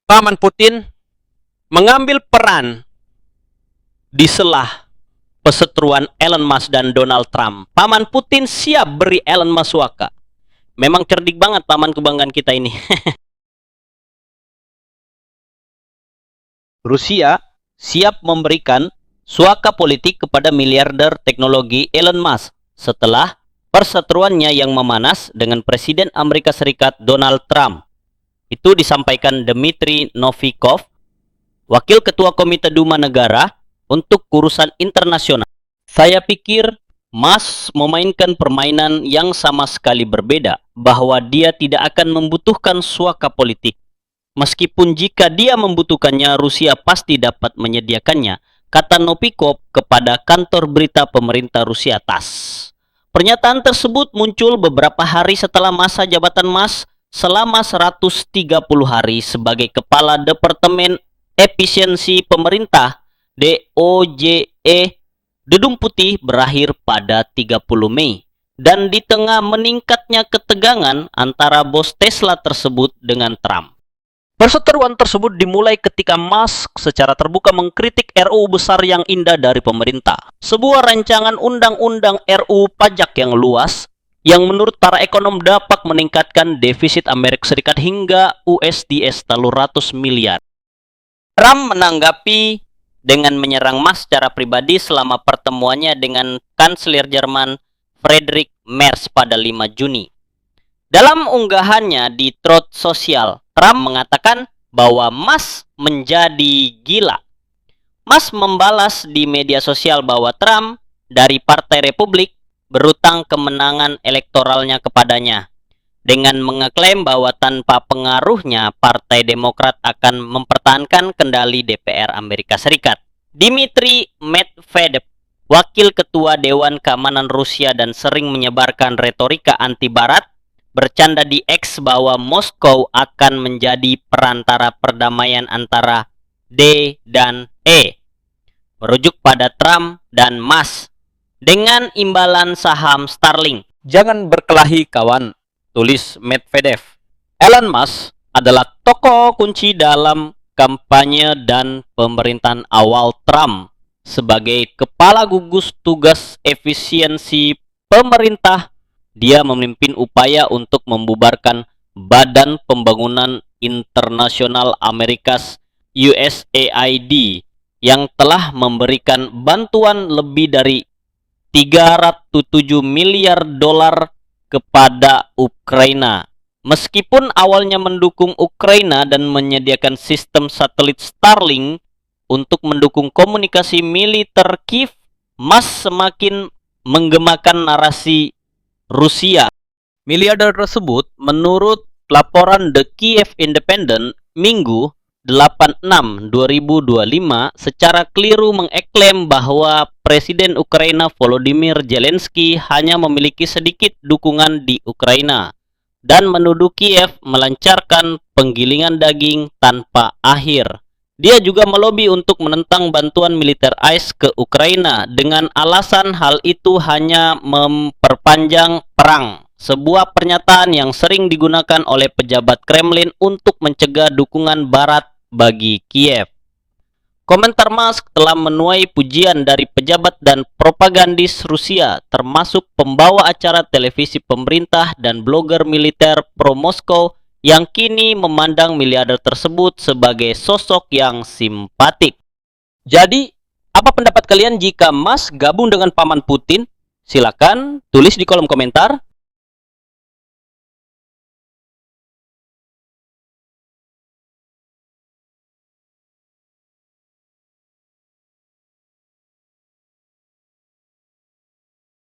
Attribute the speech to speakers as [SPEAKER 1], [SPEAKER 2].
[SPEAKER 1] Paman Putin mengambil peran di selah perseteruan Elon Musk dan Donald Trump. Paman Putin siap beri Elon Musk suaka. Memang cerdik banget paman kebanggaan kita ini. Rusia siap memberikan suaka politik kepada miliarder teknologi Elon Musk setelah perseteruannya yang memanas dengan Presiden Amerika Serikat Donald Trump. Itu disampaikan Dmitry Novikov, Wakil Ketua Komite Duma Negara untuk Urusan Internasional. Saya pikir Musk memainkan permainan yang sama sekali berbeda, bahwa dia tidak akan membutuhkan suaka politik. Meskipun jika dia membutuhkannya, Rusia pasti dapat menyediakannya, kata Novikov kepada kantor berita pemerintah Rusia TASS. Pernyataan tersebut muncul beberapa hari setelah masa jabatan Musk selama 130 hari sebagai Kepala Departemen Efisiensi Pemerintah DOJE Gedung Putih berakhir pada 30 Mei. Dan di tengah meningkatnya ketegangan antara bos Tesla tersebut dengan Trump. Perseteruan tersebut dimulai ketika Musk secara terbuka mengkritik RUU besar yang indah dari pemerintah. Sebuah rancangan undang-undang RUU pajak yang luas, yang menurut para ekonom dapat meningkatkan defisit Amerika Serikat hingga USD ratus miliar. Trump menanggapi dengan menyerang Musk secara pribadi selama pertemuannya dengan Kanselir Jerman Friedrich Merz pada 5 Juni. Dalam unggahannya di Truth Social, Trump mengatakan bahwa Musk menjadi gila. Musk membalas di media sosial bahwa Trump dari Partai Republik berutang kemenangan elektoralnya kepadanya, dengan mengeklaim bahwa tanpa pengaruhnya Partai Demokrat akan mempertahankan kendali DPR Amerika Serikat. Dmitry Medvedev, Wakil Ketua Dewan Keamanan Rusia dan sering menyebarkan retorika anti-Barat, bercanda di X bahwa Moskow akan menjadi perantara perdamaian antara D dan E, merujuk pada Trump dan Musk dengan imbalan saham Starlink. Jangan berkelahi kawan, tulis Medvedev. Elon Musk adalah tokoh kunci dalam kampanye dan pemerintahan awal Trump sebagai kepala gugus tugas efisiensi pemerintah. Dia memimpin upaya untuk membubarkan Badan Pembangunan Internasional Amerikas USAID yang telah memberikan bantuan lebih dari 307 miliar dolar kepada Ukraina. Meskipun awalnya mendukung Ukraina dan menyediakan sistem satelit Starlink untuk mendukung komunikasi militer Kiev, Musk semakin menggemakan narasi Rusia. Miliarder tersebut menurut laporan The Kiev Independent Minggu 8/6/2025 secara keliru mengeklaim bahwa Presiden Ukraina Volodymyr Zelensky hanya memiliki sedikit dukungan di Ukraina dan menuduh Kiev melancarkan penggilingan daging tanpa akhir. Dia juga melobi untuk menentang bantuan militer AIS ke Ukraina dengan alasan hal itu hanya memperpanjang perang. Sebuah pernyataan yang sering digunakan oleh pejabat Kremlin untuk mencegah dukungan Barat bagi Kiev. Komentar Musk telah menuai pujian dari pejabat dan propagandis Rusia, termasuk pembawa acara televisi pemerintah dan blogger militer pro-Moskow yang kini memandang miliarder tersebut sebagai sosok yang simpatik. Jadi, apa pendapat kalian jika Musk gabung dengan Paman Putin? Silakan tulis di kolom komentar.